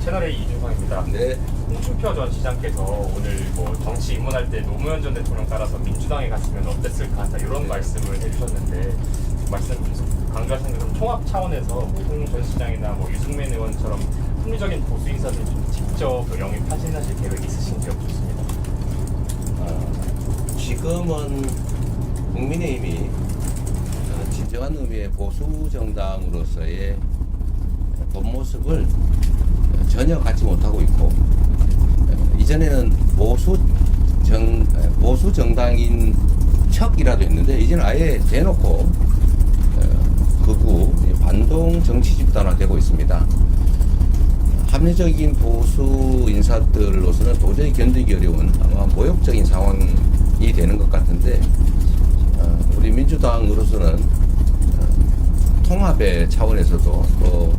채널A 이준성입니다. 네. 홍준표 전 시장께서 오늘 뭐 정치 입문할 때 노무현 전 대통령 따라서 민주당에 갔으면 어땠을까 이런 말씀을 해주셨는데 말씀 계속 강조하시는 것처럼 통합 차원에서 홍 전 시장이나 뭐 유승민 의원처럼 합리적인 보수 인사들 좀 직접 영입하실 계획 있으신지 여쭙습니다. 지금은 국민의힘이 진정한 의미의 보수 정당으로서의 본 모습을 전혀 갖지 못하고 있고, 이전에는 보수 정당인 척이라도 했는데 이제는 아예 대놓고 극우 반동 정치 집단화되고 있습니다. 합리적인 보수 인사들로서는 도저히 견디기 어려운 아마 모욕적인 상황이 되는 것 같은데, 우리 민주당으로서는 통합의 차원에서도 또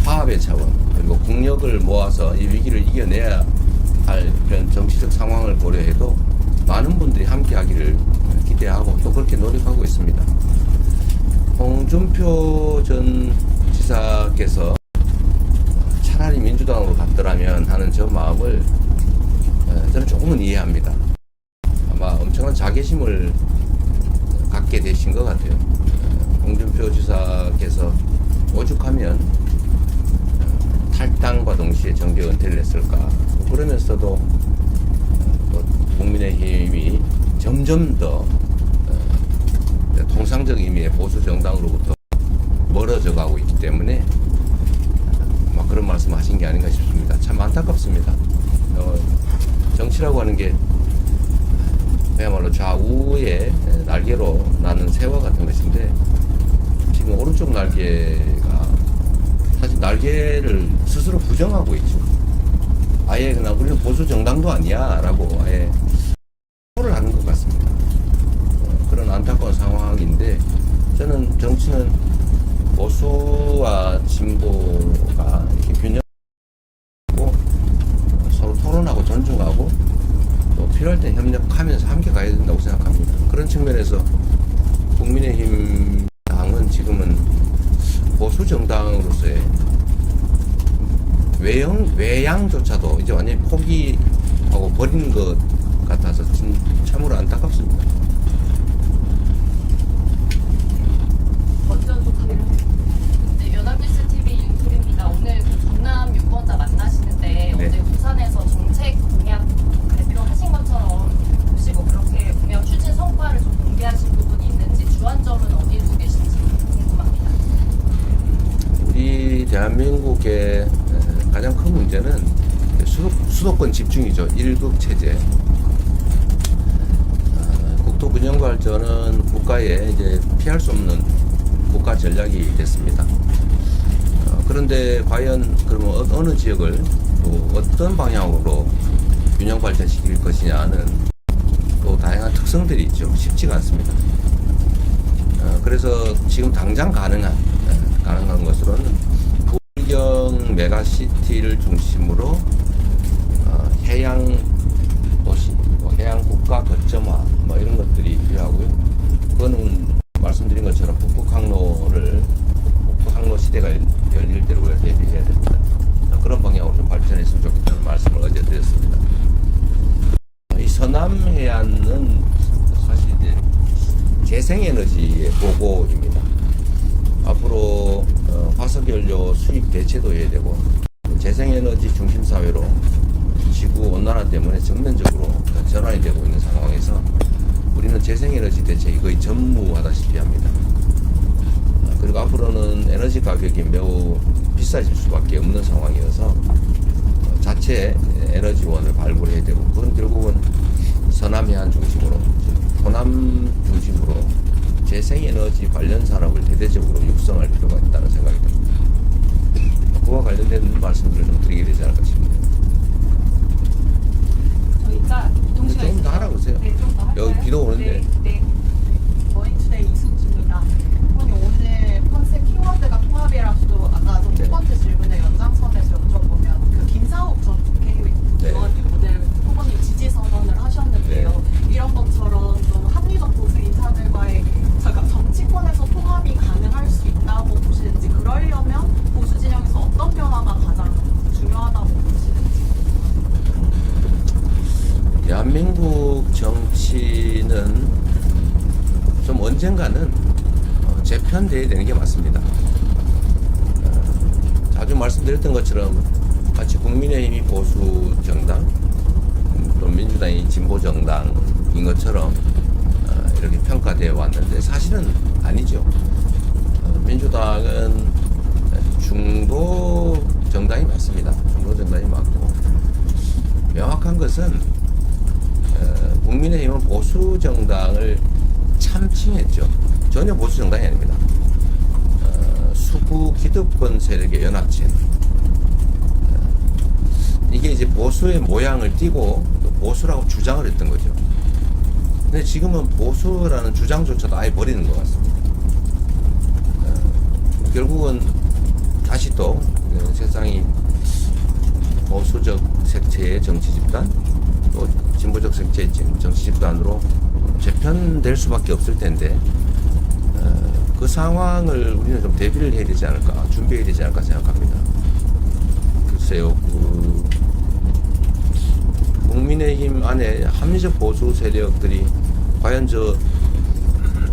화합의 차원, 그리고 국력을 모아서 이 위기를 이겨내야 할 그런 정치적 상황을 고려해도 많은 분들이 함께 하기를 기대하고 또 그렇게 노력하고 있습니다. 홍준표 전 지사께서 차라리 민주당으로 갔더라면 하는 저 마음을 저는 조금은 이해합니다. 아마 엄청난 자괴심을 갖게 되신 것 같아요. 홍준표 지사께서 오죽하면 탈당과 동시에 정계 은퇴를 했을까. 그러면서도 국민의힘이 점점 더 통상적 의미의 보수 정당으로부터 멀어져 가고 있기 때문에 아마 그런 말씀을 하신 게 아닌가 싶습니다. 참 안타깝습니다. 정치라고 하는 게 그야말로 좌우의 날개로 나는 새와 같은 것인데, 지금 오른쪽 날개가 사실 날개를 스스로 부정하고 있죠. 아예 그냥 우리는 보수 정당도 아니야 라고 아예 표를 하는 것 같습니다. 그런 안타까운 상황인데, 저는 정치는 보수와 진보가 이렇게 균형하고 서로 토론하고 존중하고 또 필요할 때 협력하면서 함께 가야 된다고 생각합니다. 그런 측면에서 국민의힘 당은 지금은 보수 정당으로서의 외양조차도 이제 완전히 포기하고 버린 것 같아서 참으로 안타깝습니다. 네, 연합뉴스 TV 윤소리입니다. 오늘 그 전남 유권자 만나시는데 네. 어제 부산에서 정책 공약 발표하신 것처럼 혹시 뭐 그렇게 공약 추진 성과를 좀 공개하신 부분이 있는지, 주안점은 어디에 두고 계신지 궁금합니다. 우리 대한민국의 가장 큰 문제는 수도권 집중이죠. 1급 체제. 국토 균형 발전은 국가의 이제 피할 수 없는 국가 전략이 됐습니다. 그런데 과연 그러면 어느 지역을 또 어떤 방향으로 균형 발전시킬 것이냐는 또 다양한 특성들이 있죠. 쉽지가 않습니다. 그래서 지금 당장 가능한 것으로는 부경 메가시티를 중심으로 해양 도시, 해양 국가 거점화 뭐 이런 것들이 필요하고요. 그거는 말씀드린 것처럼 북극 항로 시대가 열릴 때로 우리가 대비해야 됩니다. 그런 방향으로 좀 발전했으면 좋겠다는 말씀을 어제 드렸습니다. 이 서남 해안은 사실 이제 재생에너지의 보고입니다. 앞으로 화석연료 수입 대체도 해야 되고, 재생에너지 중심 사회로 지구 온난화 때문에 전면적으로 전환이 되고 있는 상황에서 우리는 재생에너지 대책이 거의 전무하다시피 합니다. 그리고 앞으로는 에너지 가격이 매우 비싸질 수밖에 없는 상황이어서 자체 에너지원을 발굴해야 되고, 그건 결국은 서남해안 중심으로, 호남 중심으로 재생에너지 관련 산업을 대대적으로 육성할 필요가 있다는 생각이 듭니다. 그와 관련된 말씀들을 좀 드리게 되지 않을까 싶네요. 저희가 이동 시간 좀 더 하라고 하세요. 네, 좀 더 할까요? 여기 비도 오는데. 네. 머니투데이 이승주입니다. 어머니 오늘 컨셉 키워드가 통합이라서 아까 첫 번째 질문의 연장선에서 여쭤보면 그 김상욱 전 국회의원이 오늘 후보님 지지 선언을 하셨는데요. 이런 것처럼 좀 합리적 보수 인사들과의 정치권에서 통합이 가능할 수 있다고 보시는지, 그러려면 보수 진영에서 어떤 변화가 가장 중요하다고 언젠가는 재편돼야 되는 게 맞습니다. 자주 말씀드렸던 것처럼 마치 국민의힘이 보수 정당, 또 민주당이 진보 정당인 것처럼 이렇게 평가되어 왔는데 사실은 아니죠. 민주당은 중도 정당이 맞습니다. 중도 정당이 맞고 명확한 것은 국민의힘은 보수 정당을 참칭했죠. 전혀 보수 정당이 아닙니다. 수구 기득권 세력의 연합체. 이게 이제 보수의 모양을 띠고 또 보수라고 주장을 했던 거죠. 근데 지금은 보수라는 주장조차도 아예 버리는 것 같습니다. 결국은 다시 또 세상이 보수적 색채의 정치 집단, 또 진보적 색채의 정치 집단으로 재편될 수밖에 없을 텐데 그 상황을 우리는 좀 대비를 해야 되지 않을까, 준비해야 되지 않을까 생각합니다. 글쎄요, 국민의힘 안에 합리적 보수 세력들이 과연 저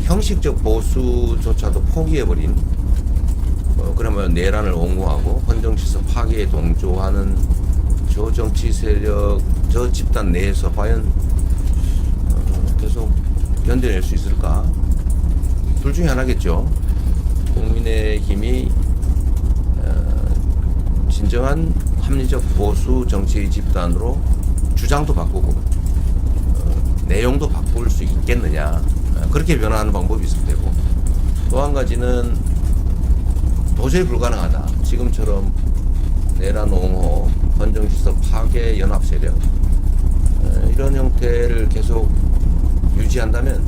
형식적 보수조차도 포기해버린 그러면 내란을 옹호하고 헌정질서 파괴에 동조하는 저 정치 세력, 저 집단 내에서 과연 계속 견뎌낼 수 있을까? 둘 중에 하나겠죠. 국민의힘이 진정한 합리적 보수 정치 집단으로 주장도 바꾸고 내용도 바꿀 수 있겠느냐, 그렇게 변화하는 방법이 있을 테고, 또 한 가지는 도저히 불가능하다, 지금처럼 내란 옹호, 헌정질서 파괴 연합 세력 이런 형태를 계속 유지한다면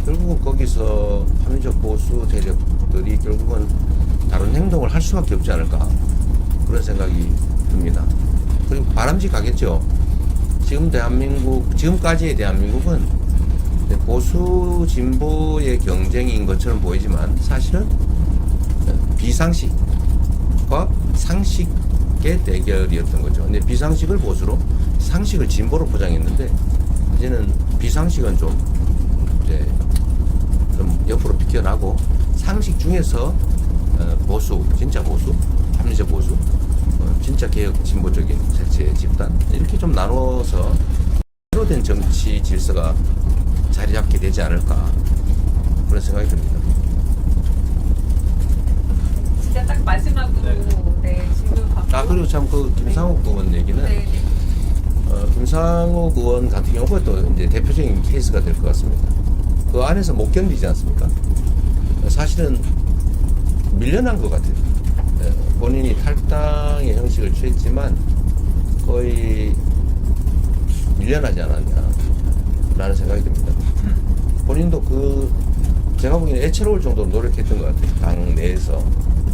결국은 거기서 합리적 보수 세력들이 결국은 다른 행동을 할 수밖에 없지 않을까, 그런 생각이 듭니다. 그리고 바람직하겠죠. 지금까지의 대한민국은 보수 진보의 경쟁인 것처럼 보이지만 사실은 비상식과 상식의 대결이었던 거죠. 근데 비상식을 보수로, 상식을 진보로 포장했는데 이제는 비상식은 좀 옆으로 비켜나고 상식 중에서 보수, 진짜 보수, 합리적 보수, 진짜 개혁 진보적인 색채의 집단, 이렇게 좀 나눠서 새로 된 정치 질서가 자리 잡게 되지 않을까, 그런 생각이 듭니다. 진짜 딱 마지막으로 질문 받고. 그리고 참 김상욱 의원 얘기는 김상욱 의원 같은 경우가 또 이제 대표적인 케이스가 될 것 같습니다. 그 안에서 못 견디지 않습니까? 사실은 밀려난 것 같아요. 본인이 탈당의 형식을 취했지만 거의 밀려나지 않았냐라는 생각이 듭니다. 본인도 제가 보기에는 애처로울 정도로 노력했던 것 같아요. 당 내에서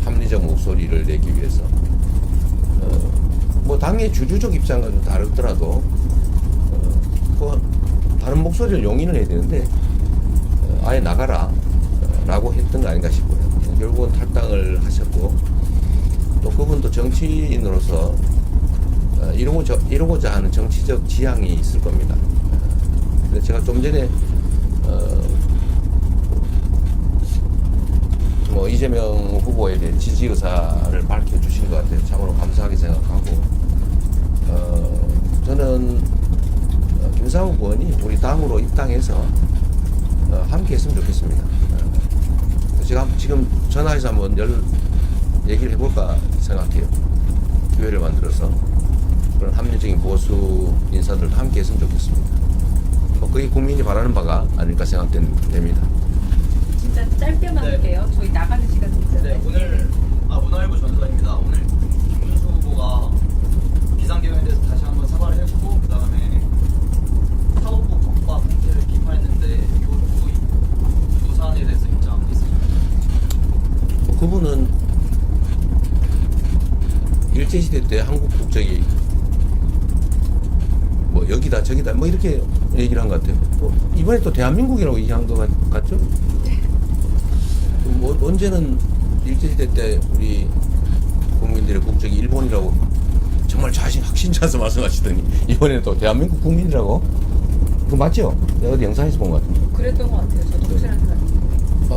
합리적 목소리를 내기 위해서. 뭐 당의 주주적 입장과 좀 다르더라도 다른 목소리를 용인을 해야 되는데 아예 나가라 라고 했던 거 아닌가 싶고요. 결국은 탈당을 하셨고, 또 그분도 정치인으로서 이루고자 하는 정치적 지향이 있을 겁니다. 근데 제가 좀 전에 이재명 후보에 대한 지지 의사를 밝혀주신 것 같아요. 참으로 감사하게 생각하고, 저는 김상욱 의원이 우리 당으로 입당해서 함께 했으면 좋겠습니다. 제가 지금 전화해서 한번 얘기를 해볼까 생각해요. 기회를 만들어서 그런 합리적인 보수 인사들도 함께 했으면 좋겠습니다. 그게 국민이 바라는 바가 아닐까 생각됩니다. 진짜 짧게만 할게요. 저희 나가는 시간 있잖아요. 네, 오늘 문화일보 전사입니다. 오늘 김문수 후보가 비상계획에 대해서 다시 한번 사과를 했고, 그 다음에 사법부 법과 통제를 비판했는데 이 사안에 대해서 입장 있으십니까? 그분은 일제시대 때 한국 국적이 뭐 여기다 저기다 뭐 이렇게 얘기를 한 것 같아요. 이번에 또 대한민국이라고 얘기한 것 같죠? 뭐 언제는 일제시대 때 우리 국민들의 국적이 일본이라고 정말 확신차서 말씀하시더니 이번에는 또 대한민국 국민이라고? 그거 맞죠? 내가 어디 영상에서 본 것 같은데. 그랬던 것 같아요. 저도 확실한 생각이.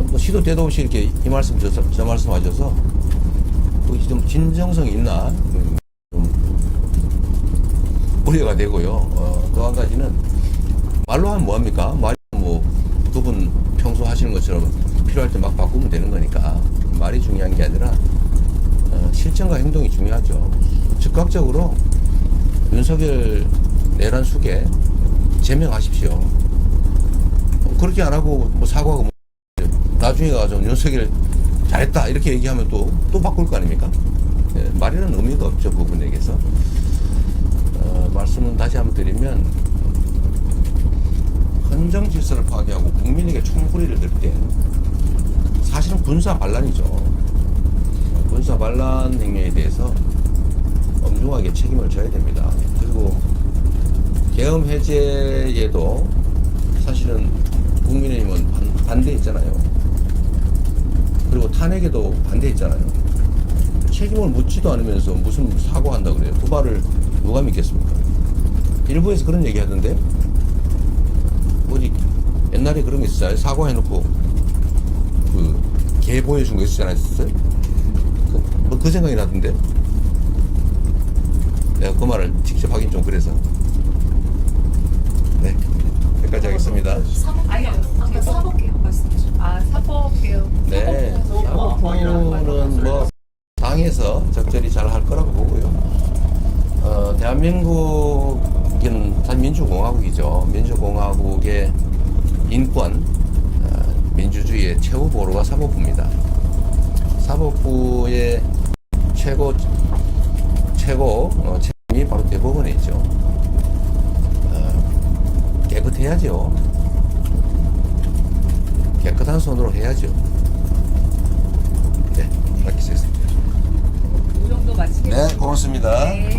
뭐 시도 때도 없이 이렇게 이 말씀 저 말씀 하셔서 거기 좀 진정성이 있나 좀 우려가 되고요. 또 한 가지는 말로 하면 뭐합니까? 말이 뭐 두 분 평소 하시는 것처럼 필요할 때 막 바꾸면 되는 거니까 말이 중요한 게 아니라 실천과 행동이 중요하죠. 즉각적으로 윤석열 내란 수계 제명하십시오. 그렇게 안 하고 뭐 사과하고 뭐 나중에 가서 윤석열 잘했다 이렇게 얘기하면 또 바꿀 거 아닙니까? 말이라는 의미가 없죠. 부분에게서 말씀은 다시 한번 드리면 헌정 질서를 파괴하고 국민에게 총구리를 들 때 사실은 군사 반란이죠. 군사 반란 행위에 대해서 엄중하게 책임을 져야 됩니다. 그리고 계엄 해제에도 사실은 국민의힘은 반대했잖아요. 그리고 탄핵에도 반대했잖아요. 책임을 묻지도 않으면서 무슨 사과한다 그래요. 그 말을 누가 믿겠습니까? 일부에서 그런 얘기 하던데 뭐지 옛날에 그런 게 있었잖아요. 사과해놓고 개 보여준 거 있었지 않았어요? 그 생각이 나던데 내가 그 말을 직접 하긴 좀 그래서 네 여기까지 하겠습니다. 사법개혁 말씀하시죠. 사법개혁. 네 사법부는 뭐 당에서 적절히 잘 할 거라고 보고요. 대한민국은 다 민주공화국이죠. 민주공화국의 인권, 민주주의의 최후 보루가 사법부입니다. 사법부의 최고 책임이 바로 대법원에 있죠. 깨끗해야죠. 깨끗한 손으로 해야죠. 네, 마치겠습니다. 이 정도 마치겠습니다. 네, 고맙습니다. 네.